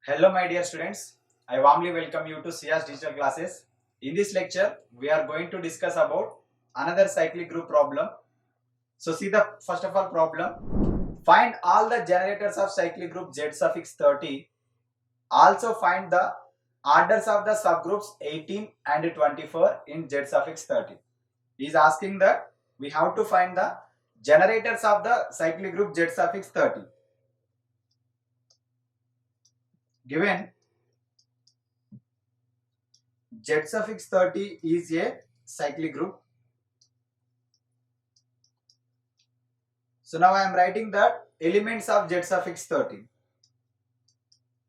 Hello my dear students, I warmly welcome you to CS Digital Classes. In this lecture, we are going to discuss about another cyclic group problem. So see the first of all problem. Find all the generators of cyclic group Z suffix 30. Also find the orders of the subgroups 18 and 24 in Z suffix 30. He is asking that we have to find the generators of the cyclic group Z suffix 30. Given Z suffix 30 is a cyclic group. So now I am writing the elements of Z suffix 30.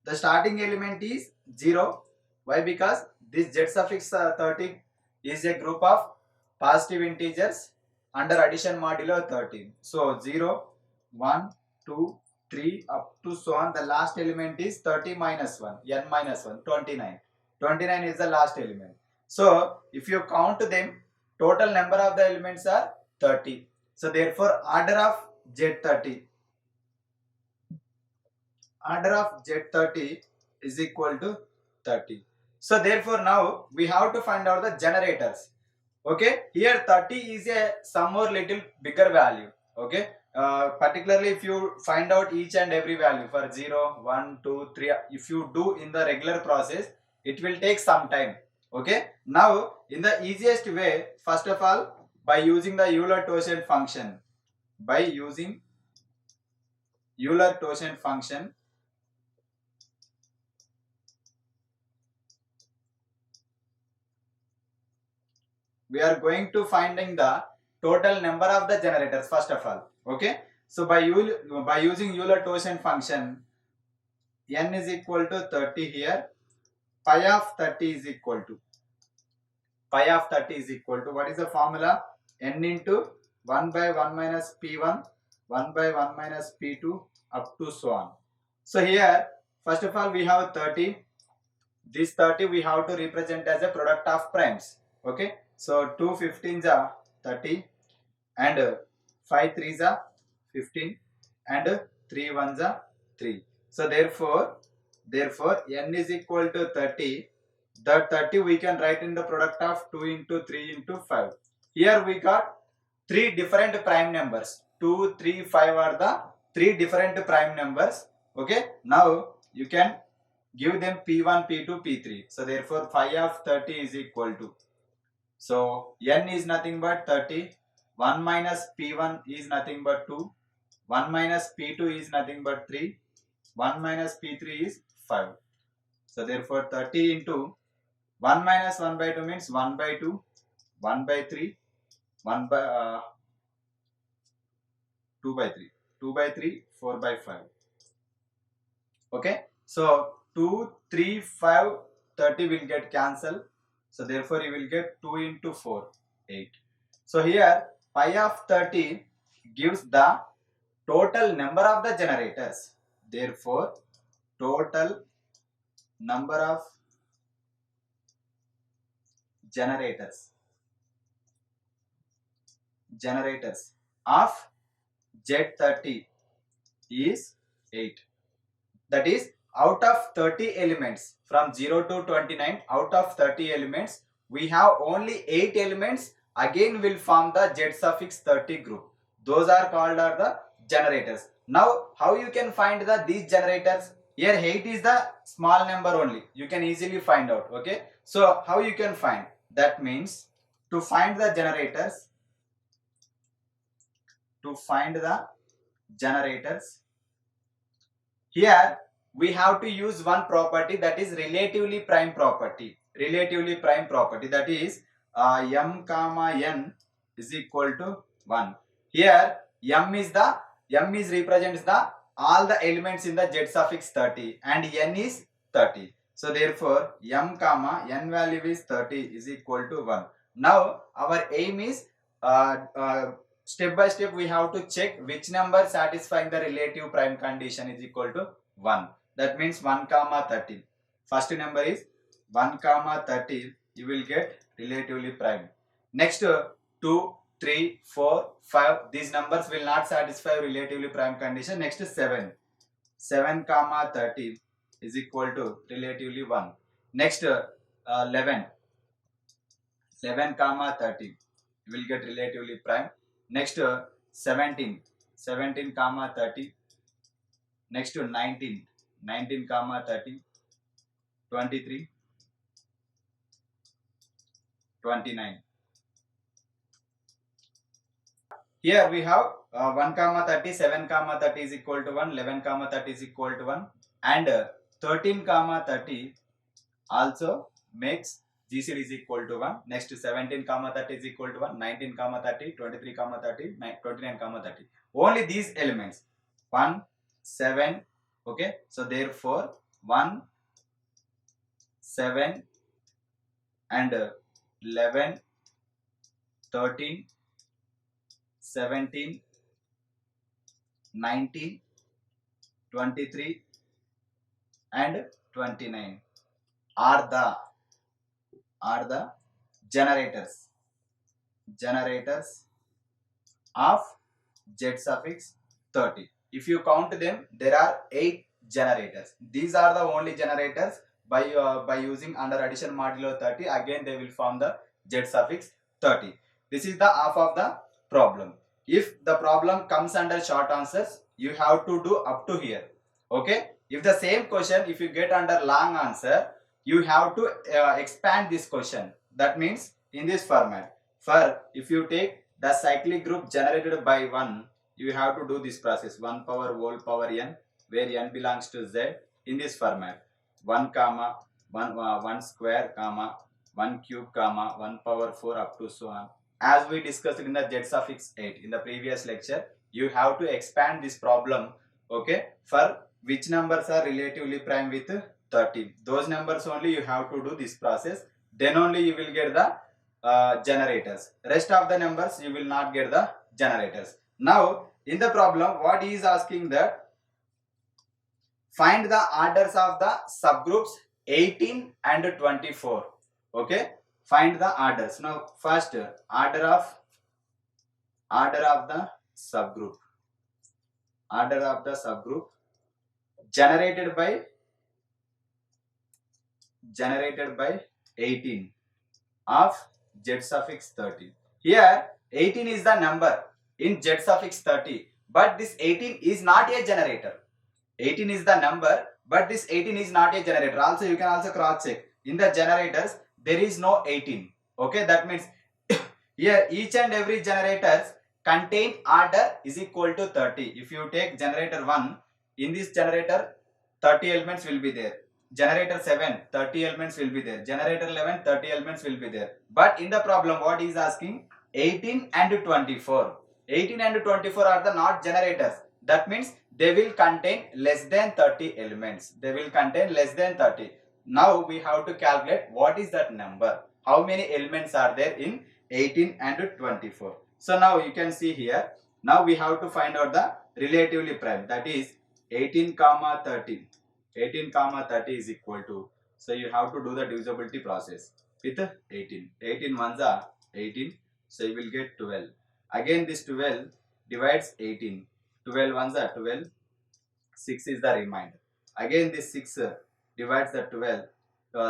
The starting element is 0. Why? Because this Z suffix 30 is a group of positive integers under addition modulo 13. So 0, 1, 2, 3 up to so on. The last element is 30 minus 1, n minus 1, 29. 29 is the last element. So if you count them, total number of the elements are 30. So therefore order of Z30 is equal to 30. So therefore now we have to find out the generators. Okay, here 30 is a some more little bigger value. Okay, particularly if you find out each and every value for 0, 1, 2, 3, if you do in the regular process, it will take some time. Okay, now in the easiest way, first of all, by using the Euler-Tochet function, we are going to finding the total number of the generators first of all. Okay, so by using Euler-Tochet function, n is equal to 30 here. Pi of 30 is equal to what is the formula? N into 1 by 1 minus p1, 1 by 1 minus p2 up to so on. So here first of all we have 30. This 30 we have to represent as a product of primes. Okay, so 2 15s are 30 and 5 3s are 15 and 3 1s are 3. So therefore n is equal to 30. That 30 we can write in the product of 2 into 3 into 5. Here we got 3 different prime numbers. 2, 3, 5 are the 3 different prime numbers. Okay, now you can give them P1, P2, P3. So therefore phi of 30 is equal to, so n is nothing but 30, 1 minus P1 is nothing but 2, 1 minus P2 is nothing but 3, 1 minus P3 is 5. So therefore 30 into 1 minus 1 by 2 means 1 by 2, 1 by 3, 1 by 2 by 3, 2 by 3, 4 by 5. Okay, so 2, 3, 5, 30 will get cancelled. So therefore you will get 2 into 4, 8. So here pi of 30 gives the total number of the generators. Therefore total number of generators of Z30 is 8. That is, out of 30 elements from 0 to 29, out of 30 elements, we have only 8 elements again will form the Z suffix 30 group. Those are called are the generators. Now how you can find these generators? Here 8 is the small number only. You can easily find out. Okay, so how you can find? That means to find the generators, here we have to use one property, that is relatively prime property. That is m comma n is equal to 1. Here m is represents the all the elements in the Z suffix 30 and n is 30. So therefore m comma n value is 30 is equal to 1. Now our aim is step by step we have to check which number satisfying the relative prime condition is equal to 1. That means 1 comma 30. First number is 1 comma 30. You will get relatively prime. Next 2, 3, 4, 5. These numbers will not satisfy relatively prime condition. Next 7 comma 30 is equal to relatively 1. Next 11 comma 30 you will get relatively prime. Next 17 comma 30. Next to 19 comma 30, 23, 29. Here we have 1 comma 30, 7 comma 30 is equal to 1, 11 comma 30 is equal to 1, and 13 comma 30 also makes GCD is equal to 1. Next 17 comma 30 is equal to 1, 19 comma 30, 23 comma 30, 29 comma 30. Only these elements 1, 7. Okay, so therefore 1, 7 and 11, 13, 17, 19, 23 and 29 are the generators of Z suffix 30. If you count them, there are 8 generators. These are the only generators by using under addition modulo 30. Again they will form the Z suffix 30. This is the half of the problem. If the problem comes under short answers, you have to do up to here. Okay. If the same question, if you get under long answer, you have to expand this question. That means in this format. For if you take the cyclic group generated by 1, you have to do this process 1 power whole power n, where n belongs to z, in this format 1 comma 1 square comma 1 cube comma 1 power 4 up to so on. As we discussed in the z suffix 8 in the previous lecture, you have to expand this problem. Okay, for which numbers are relatively prime with 30, those numbers only you have to do this process, then only you will get the generators. Rest of the numbers you will not get the generators. Now in the problem what he is asking that find the orders of the subgroups 18 and 24. Okay, find the orders. Now first order of the subgroup generated by 18 of Z suffix 30. Here 18 is the number in Z suffix 30, but this 18 is not a generator. 18 is the number, but this 18 is not a generator. Also you can also cross check. In the generators there is no 18. Okay, that means here each and every generators contain order is equal to 30. If you take generator 1, in this generator 30 elements will be there. Generator 7, 30 elements will be there. Generator 11, 30 elements will be there. But in the problem what he is asking, 18 and 24. 18 and 24 are the not generators. That means they will contain less than 30 elements. They will contain less than 30. Now we have to calculate what is that number. How many elements are there in 18 and 24. So now you can see here. Now we have to find out the relatively prime. That is 18 comma 30. 18 comma 30 is equal to. So you have to do the divisibility process with 18. 18 ones are 18. So you will get 12. Again this 12 divides 18. 12 ones are 12. 6 is the remainder. Again this 6 divides the 12.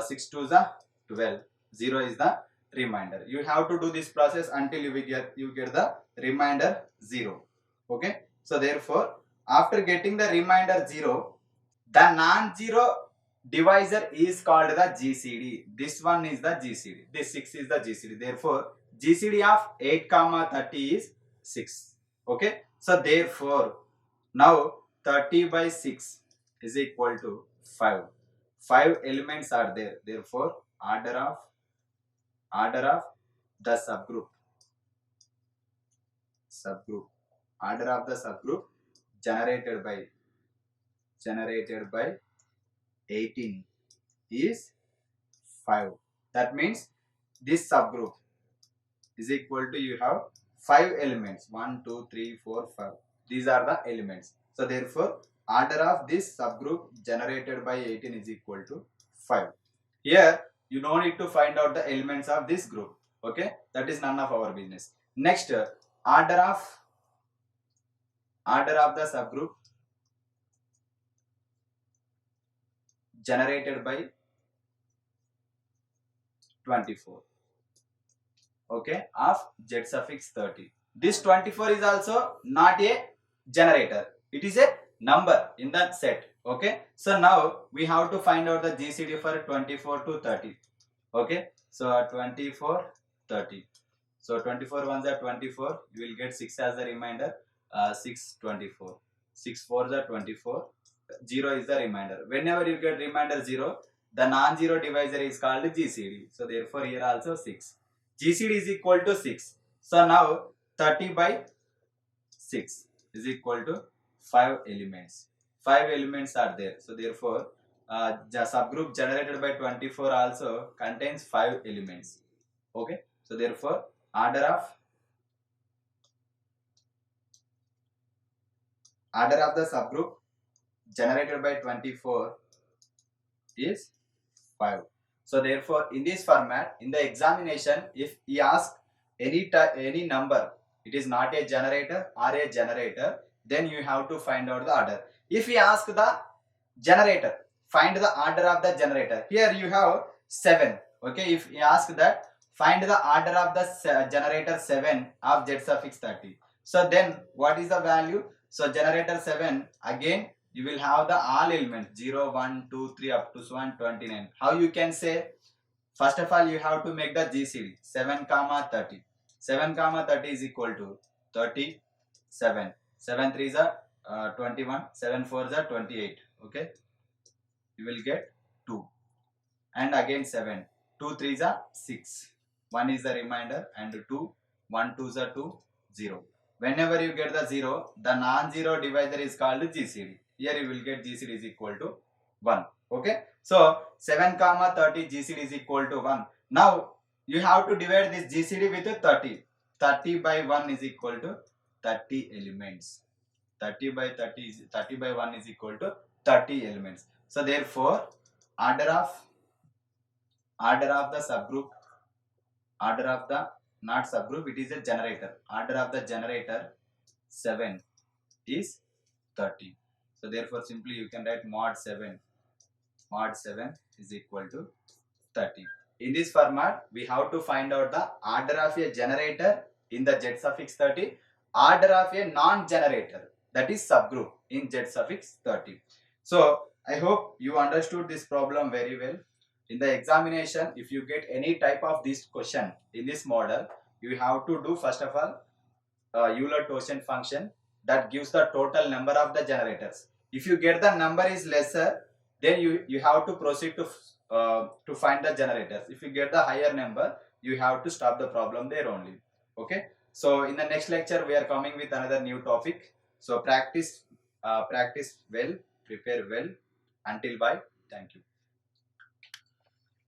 6 2s are 12. 0 is the remainder. You have to do this process until you get the remainder 0. Okay. So therefore after getting the remainder 0, the non-zero divisor is called the GCD. This one is the GCD. This 6 is the GCD. Therefore GCD of 8 comma 30 is 6. Okay. So therefore now 30 by 6 is equal to 5. 5 elements are there. Therefore order of the subgroup order of the subgroup generated by 18 is 5. That means this subgroup is equal to, you have 5 elements, 1 2 3 4 5. These are the elements. So therefore order of this subgroup generated by 18 is equal to 5. Here you don't need to find out the elements of this group. Okay, that is none of our business. Next order of the subgroup generated by 24. Okay, of z suffix 30. This 24 is also not a generator. It is a number in that set. Okay, so now we have to find out the GCD for 24 to 30. Okay, so 24, 30. So 24 ones are 24. You will get 6 as the remainder. 6, 24. 6 4s are 24. 0 is the remainder. Whenever you get remainder 0, the non-zero divisor is called GCD. So therefore here also 6. GCD is equal to 6. So now 30 by 6 is equal to 5 elements. 5 elements are there. So therefore the subgroup generated by 24 also contains 5 elements. Okay. So therefore order of the subgroup generated by 24 is 5. So therefore in this format, in the examination, if he asks any number, it is not a generator or a generator, then you have to find out the order. If he asks the generator, find the order of the generator. Here you have 7. Okay, if he asks that, find the order of the generator 7 of z suffix 30. So then what is the value? So generator 7, again you will have the all elements 0, 1, 2, 3 up to 29. How you can say? First of all, you have to make the GCD 7 comma 30. 7 comma 30 is equal to 37. 7 3s are 21. 7 4s are 28. Okay, you will get 2. And again 7. 2 3s are 6. 1 is the remainder and 2. 1 2s are 2. 0. Whenever you get the 0, the non-zero divisor is called GCD. Here you will get GCD is equal to 1. Okay. So 7 comma 30 GCD is equal to 1. Now you have to divide this GCD with 30. 30 by 1 is equal to 30 elements. 30 by 1 is equal to 30 elements. So therefore order of the subgroup, order of the not subgroup, it is a generator. Order of the generator 7 is 30. So therefore simply you can write mod 7 is equal to 30. In this format, we have to find out the order of a generator in the z suffix 30, order of a non-generator, that is subgroup, in z suffix 30. So I hope you understood this problem very well. In the examination, if you get any type of this question in this model, you have to do first of all Euler-Tocient function that gives the total number of the generators. If you get the number is lesser, then you have to proceed to find the generators. If you get the higher number, you have to stop the problem there only. Okay. So in the next lecture, we are coming with another new topic. So practice well, prepare well. Until bye. Thank you.